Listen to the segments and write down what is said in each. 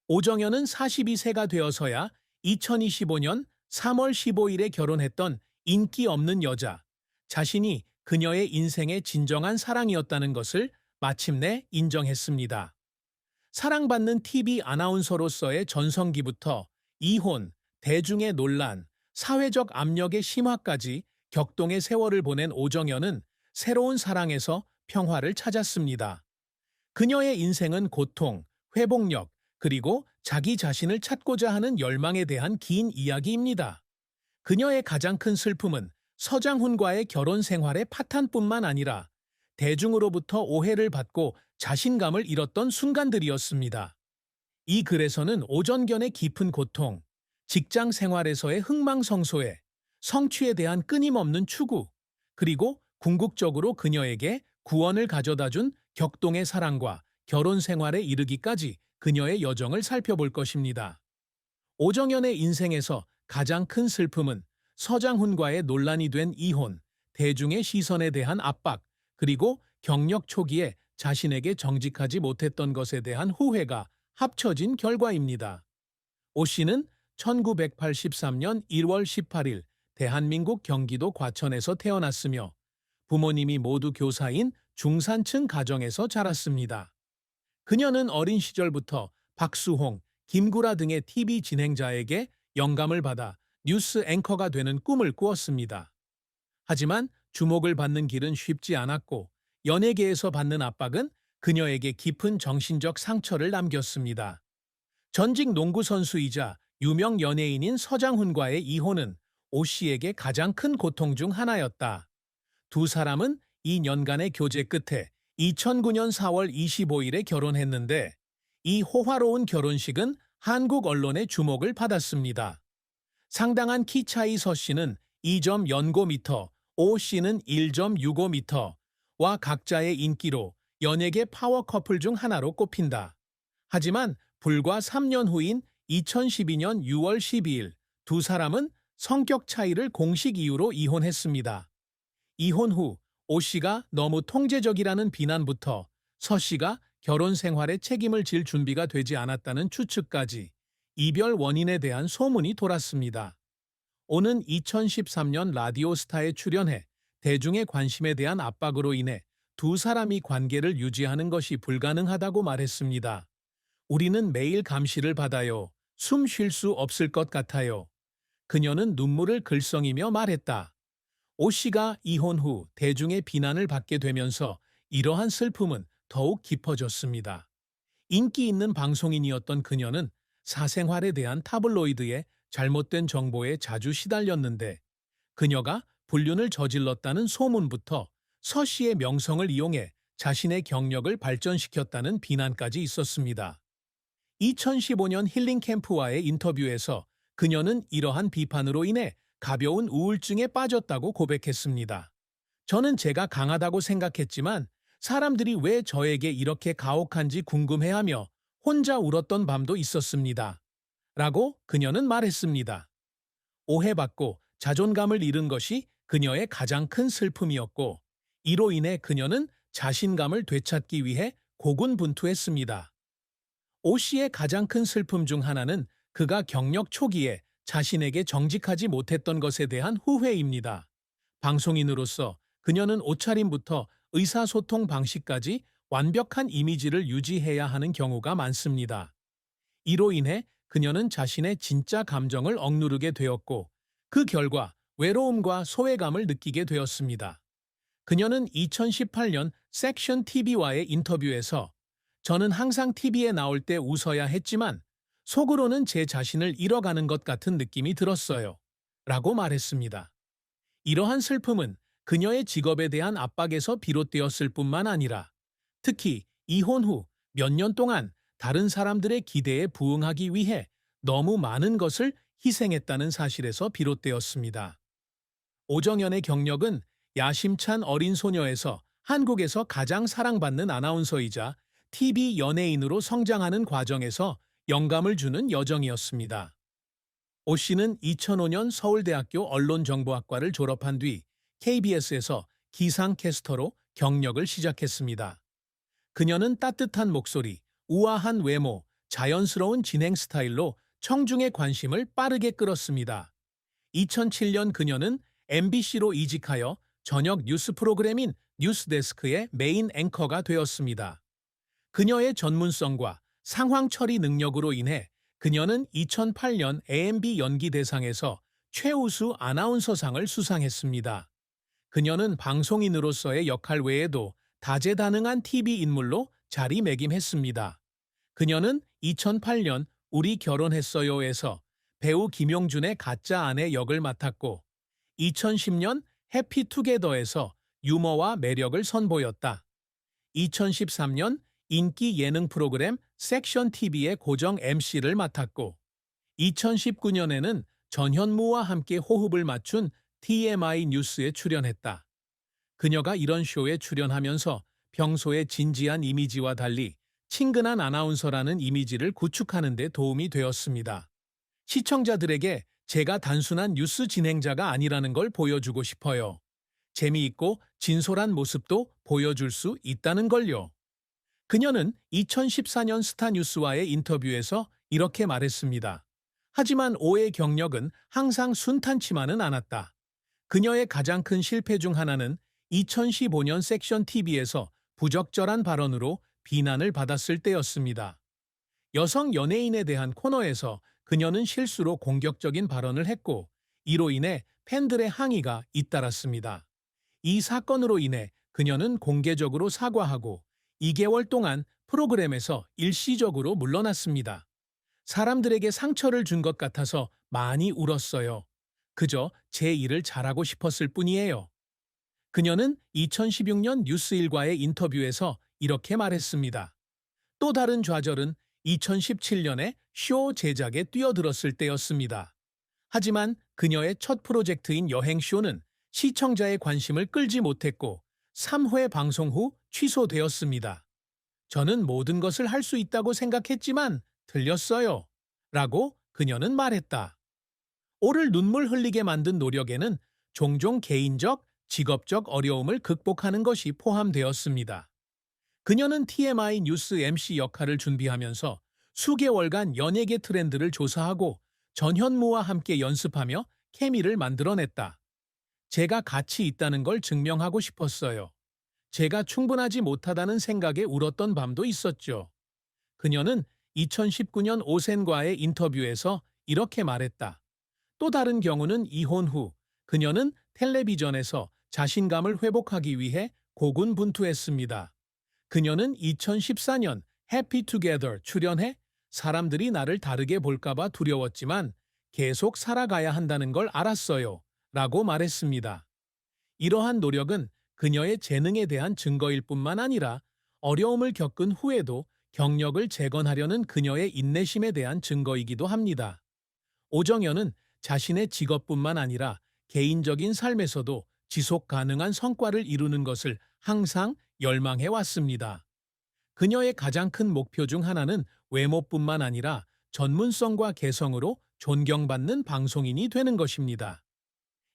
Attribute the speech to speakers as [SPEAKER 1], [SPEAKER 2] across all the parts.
[SPEAKER 1] 오정연은 42세가 되어서야 2025년 3월 15일에 결혼했던 인기 없는 여자, 자신이 그녀의 인생의 진정한 사랑이었다는 것을 마침내 인정했습니다. 사랑받는 TV 아나운서로서의 전성기부터 이혼, 대중의 논란, 사회적 압력의 심화까지 격동의 세월을 보낸 오정연은 새로운 사랑에서 평화를 찾았습니다. 그녀의 인생은 고통, 회복력, 그리고 자기 자신을 찾고자 하는 열망에 대한 긴 이야기입니다. 그녀의 가장 큰 슬픔은 서장훈과의 결혼 생활의 파탄뿐만 아니라 대중으로부터 오해를 받고 자신감을 잃었던 순간들이었습니다. 이 글에서는 오정연의 깊은 고통, 직장 생활에서의 흥망성쇠, 성취에 대한 끊임없는 추구, 그리고 궁극적으로 그녀에게 구원을 가져다준 격동의 사랑과 결혼 생활에 이르기까지 그녀의 여정을 살펴볼 것입니다. 오정연의 인생에서 가장 큰 슬픔은 서장훈과의 논란이 된 이혼, 대중의 시선에 대한 압박, 그리고 경력 초기에 자신에게 정직하지 못했던 것에 대한 후회가 합쳐진 결과입니다. 오 씨는 1983년 1월 18일 대한민국 경기도 과천에서 태어났으며 부모님이 모두 교사인 중산층 가정에서 자랐습니다. 그녀는 어린 시절부터 박수홍, 김구라 등의 TV 진행자에게 영감을 받아 뉴스 앵커가 되는 꿈을 꾸었습니다. 하지만 주목을 받는 길은 쉽지 않았고 연예계에서 받는 압박은 그녀에게 깊은 정신적 상처를 남겼습니다. 전직 농구 선수이자 유명 연예인인 서장훈과의 이혼은 오 씨에게 가장 큰 고통 중 하나였다. 두 사람은 2년간의 교제 끝에 2009년 4월 25일에 결혼했는데 이 호화로운 결혼식은 한국 언론의 주목을 받았습니다. 상당한 키 차이 서 씨는 2.09m, 오 씨는 1.65m와 각자의 인기로 연예계 파워 커플 중 하나로 꼽힌다. 하지만 불과 3년 후인 2012년 6월 12일 두 사람은 성격 차이를 공식 이유로 이혼했습니다. 이혼 후 오 씨가 너무 통제적이라는 비난부터 서 씨가 결혼 생활에 책임을 질 준비가 되지 않았다는 추측까지 이별 원인에 대한 소문이 돌았습니다. 오는 2013년 라디오스타에 출연해 대중의 관심에 대한 압박으로 인해 두 사람이 관계를 유지하는 것이 불가능하다고 말했습니다. 우리는 매일 감시를 받아요. 숨 쉴 수 없을 것 같아요. 그녀는 눈물을 글썽이며 말했다. 오 씨가 이혼 후 대중의 비난을 받게 되면서 이러한 슬픔은 더욱 깊어졌습니다. 인기 있는 방송인이었던 그녀는 사생활에 대한 타블로이드의 잘못된 정보에 자주 시달렸는데 그녀가 불륜을 저질렀다는 소문부터 서 씨의 명성을 이용해 자신의 경력을 발전시켰다는 비난까지 있었습니다. 2015년 힐링캠프와의 인터뷰에서 그녀는 이러한 비판으로 인해 가벼운 우울증에 빠졌다고 고백했습니다. 저는 제가 강하다고 생각했지만 사람들이 왜 저에게 이렇게 가혹한지 궁금해하며 혼자 울었던 밤도 있었습니다. 라고 그녀는 말했습니다. 오해받고 자존감을 잃은 것이 그녀의 가장 큰 슬픔이었고 이로 인해 그녀는 자신감을 되찾기 위해 고군분투했습니다. 오 씨의 가장 큰 슬픔 중 하나는 그가 경력 초기에 자신에게 정직하지 못했던 것에 대한 후회입니다. 방송인으로서 그녀는 옷차림부터 의사소통 방식까지 완벽한 이미지를 유지해야 하는 경우가 많습니다. 이로 인해 그녀는 자신의 진짜 감정을 억누르게 되었고 그 결과 외로움과 소외감을 느끼게 되었습니다. 그녀는 2018년 섹션 TV와의 인터뷰에서 저는 항상 TV에 나올 때 웃어야 했지만 속으로는 제 자신을 잃어가는 것 같은 느낌이 들었어요. 라고 말했습니다. 이러한 슬픔은 그녀의 직업에 대한 압박에서 비롯되었을 뿐만 아니라 특히 이혼 후 몇 년 동안 다른 사람들의 기대에 부응하기 위해 너무 많은 것을 희생했다는 사실에서 비롯되었습니다. 오정연의 경력은 야심찬 어린 소녀에서 한국에서 가장 사랑받는 아나운서이자 TV 연예인으로 성장하는 과정에서 영감을 주는 여정이었습니다. 오 씨는 2005년 서울대학교 언론정보학과를 졸업한 뒤 KBS에서 기상캐스터로 경력을 시작했습니다. 그녀는 따뜻한 목소리, 우아한 외모, 자연스러운 진행 스타일로 청중의 관심을 빠르게 끌었습니다. 2007년 그녀는 MBC로 이직하여 저녁 뉴스 프로그램인 뉴스데스크의 메인 앵커가 되었습니다. 그녀의 전문성과 상황 처리 능력으로 인해 그녀는 2008년 AMB 연기대상에서 최우수 아나운서상을 수상했습니다. 그녀는 방송인으로서의 역할 외에도 다재다능한 TV 인물로 자리매김했습니다. 그녀는 2008년 우리 결혼했어요에서 배우 김용준의 가짜 아내 역을 맡았고 2010년 해피투게더에서 유머와 매력을 선보였다. 2013년 인기 예능 프로그램 섹션 TV의 고정 MC를 맡았고 2019년에는 전현무와 함께 호흡을 맞춘 TMI 뉴스에 출연했다. 그녀가 이런 쇼에 출연하면서 평소의 진지한 이미지와 달리 친근한 아나운서라는 이미지를 구축하는 데 도움이 되었습니다. 시청자들에게 제가 단순한 뉴스 진행자가 아니라는 걸 보여주고 싶어요. 재미있고 진솔한 모습도 보여줄 수 있다는 걸요. 그녀는 2014년 스타뉴스와의 인터뷰에서 이렇게 말했습니다. 하지만 오의 경력은 항상 순탄치만은 않았다. 그녀의 가장 큰 실패 중 하나는 2015년 섹션 TV에서 부적절한 발언으로 비난을 받았을 때였습니다. 여성 연예인에 대한 코너에서 그녀는 실수로 공격적인 발언을 했고 이로 인해 팬들의 항의가 잇따랐습니다. 이 사건으로 인해 그녀는 공개적으로 사과하고 2개월 동안 프로그램에서 일시적으로 물러났습니다. 사람들에게 상처를 준 것 같아서 많이 울었어요. 그저 제 일을 잘하고 싶었을 뿐이에요. 그녀는 2016년 뉴스일과의 인터뷰에서 이렇게 말했습니다. 또 다른 좌절은 2017년에 쇼 제작에 뛰어들었을 때였습니다. 하지만 그녀의 첫 프로젝트인 여행쇼는 시청자의 관심을 끌지 못했고 3회 방송 후 취소되었습니다. 저는 모든 것을 할 수 있다고 생각했지만 틀렸어요. 라고 그녀는 말했다. 오를 눈물 흘리게 만든 노력에는 종종 개인적, 직업적 어려움을 극복하는 것이 포함되었습니다. 그녀는 TMI 뉴스 MC 역할을 준비하면서 수개월간 연예계 트렌드를 조사하고 전현무와 함께 연습하며 케미를 만들어냈다. 제가 가치 있다는 걸 증명하고 싶었어요. 제가 충분하지 못하다는 생각에 울었던 밤도 있었죠. 그녀는 2019년 오센과의 인터뷰에서 이렇게 말했다. 또 다른 경우는 이혼 후 그녀는 텔레비전에서 자신감을 회복하기 위해 고군분투했습니다. 그녀는 2014년 해피투게더 출연해 사람들이 나를 다르게 볼까봐 두려웠지만 계속 살아가야 한다는 걸 알았어요. 라고 말했습니다. 이러한 노력은 그녀의 재능에 대한 증거일 뿐만 아니라 어려움을 겪은 후에도 경력을 재건하려는 그녀의 인내심에 대한 증거이기도 합니다. 오정연은 자신의 직업뿐만 아니라 개인적인 삶에서도 지속 가능한 성과를 이루는 것을 항상 열망해 왔습니다. 그녀의 가장 큰 목표 중 하나는 외모뿐만 아니라 전문성과 개성으로 존경받는 방송인이 되는 것입니다.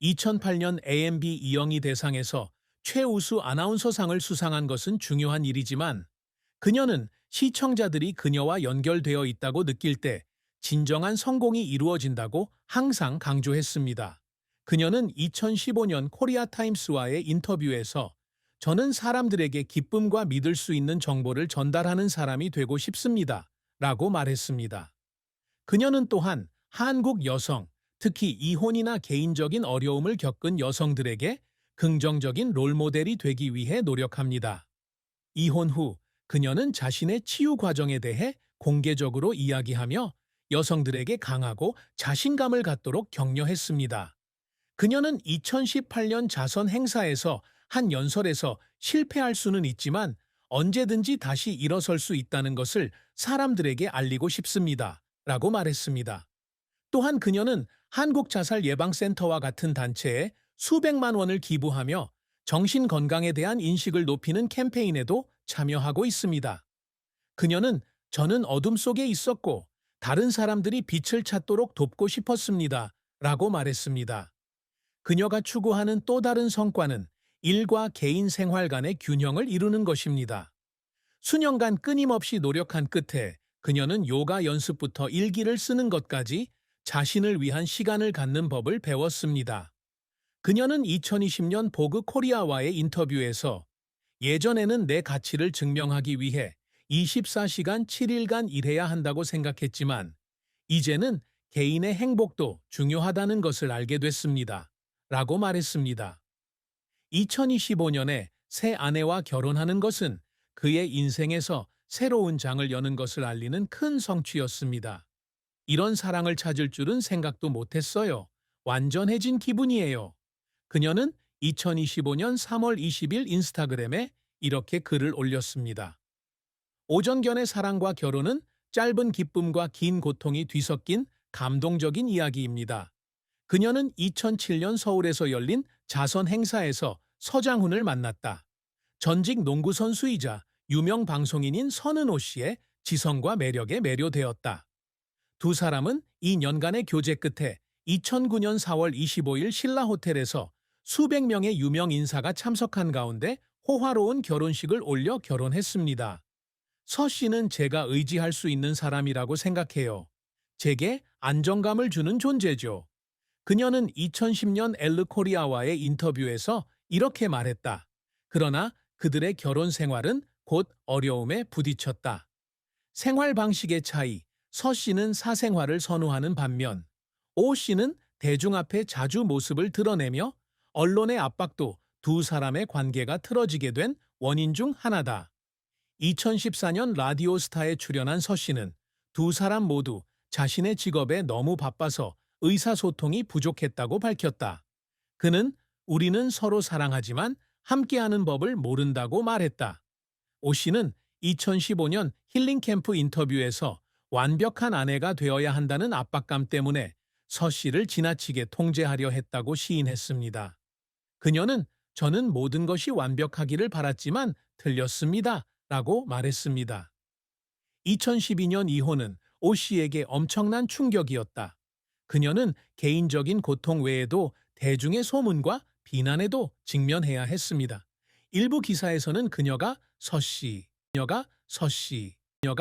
[SPEAKER 1] 2008년 AMB 이영희 대상에서 최우수 아나운서상을 수상한 것은 중요한 일이지만 그녀는 시청자들이 그녀와 연결되어 있다고 느낄 때 진정한 성공이 이루어진다고 항상 강조했습니다. 그녀는 2015년 코리아타임스와의 인터뷰에서 저는 사람들에게 기쁨과 믿을 수 있는 정보를 전달하는 사람이 되고 싶습니다. 라고 말했습니다. 그녀는 또한 한국 여성, 특히 이혼이나 개인적인 어려움을 겪은 여성들에게 긍정적인 롤모델이 되기 위해 노력합니다. 이혼 후 그녀는 자신의 치유 과정에 대해 공개적으로 이야기하며 여성들에게 강하고 자신감을 갖도록 격려했습니다. 그녀는 2018년 자선 행사에서 한 연설에서 실패할 수는 있지만 언제든지 다시 일어설 수 있다는 것을 사람들에게 알리고 싶습니다. 라고 말했습니다. 또한 그녀는 한국자살예방센터와 같은 단체에 수백만 원을 기부하며 정신건강에 대한 인식을 높이는 캠페인에도 참여하고 있습니다. 그녀는 저는 어둠 속에 있었고 다른 사람들이 빛을 찾도록 돕고 싶었습니다. 라고 말했습니다. 그녀가 추구하는 또 다른 성과는 일과 개인 생활 간의 균형을 이루는 것입니다. 수년간 끊임없이 노력한 끝에 그녀는 요가 연습부터 일기를 쓰는 것까지 자신을 위한 시간을 갖는 법을 배웠습니다. 그녀는 2020년 보그 코리아와의 인터뷰에서 예전에는 내 가치를 증명하기 위해 24시간 7일간 일해야 한다고 생각했지만 이제는 개인의 행복도 중요하다는 것을 알게 됐습니다. 라고 말했습니다. 2025년에 새 아내와 결혼하는 것은 그의 인생에서 새로운 장을 여는 것을 알리는 큰 성취였습니다. 이런 사랑을 찾을 줄은 생각도 못했어요. 완전해진 기분이에요. 그녀는 2025년 3월 20일 인스타그램에 이렇게 글을 올렸습니다. 오전견의 사랑과 결혼은 짧은 기쁨과 긴 고통이 뒤섞인 감동적인 이야기입니다. 그녀는 2007년 서울에서 열린 자선 행사에서 서장훈을 만났다. 전직 농구 선수이자 유명 방송인인 선은호 씨의 지성과 매력에 매료되었다. 두 사람은 2년간의 교제 끝에 2009년 4월 25일 신라호텔에서 수백 명의 유명 인사가 참석한 가운데 호화로운 결혼식을 올려 결혼했습니다. 서 씨는 제가 의지할 수 있는 사람이라고 생각해요. 제게 안정감을 주는 존재죠. 그녀는 2010년 엘르코리아와의 인터뷰에서 이렇게 말했다. 그러나 그들의 결혼 생활은 곧 어려움에 부딪혔다. 생활 방식의 차이, 서 씨는 사생활을 선호하는 반면 오 씨는 대중 앞에 자주 모습을 드러내며 언론의 압박도 두 사람의 관계가 틀어지게 된 원인 중 하나다. 2014년 라디오스타에 출연한 서 씨는 두 사람 모두 자신의 직업에 너무 바빠서 의사소통이 부족했다고 밝혔다. 그는 우리는 서로 사랑하지만 함께하는 법을 모른다고 말했다. 오 씨는 2015년 힐링캠프 인터뷰에서 완벽한 아내가 되어야 한다는 압박감 때문에 서 씨를 지나치게 통제하려 했다고 시인했습니다. 그녀는 저는 모든 것이 완벽하기를 바랐지만 틀렸습니다. 라고 말했습니다. 2012년 이혼은 오 씨에게 엄청난 충격이었다. 그녀는 개인적인 고통 외에도 대중의 소문과 비난에도 직면해야 했습니다. 일부 기사에서는 그녀가 서 씨,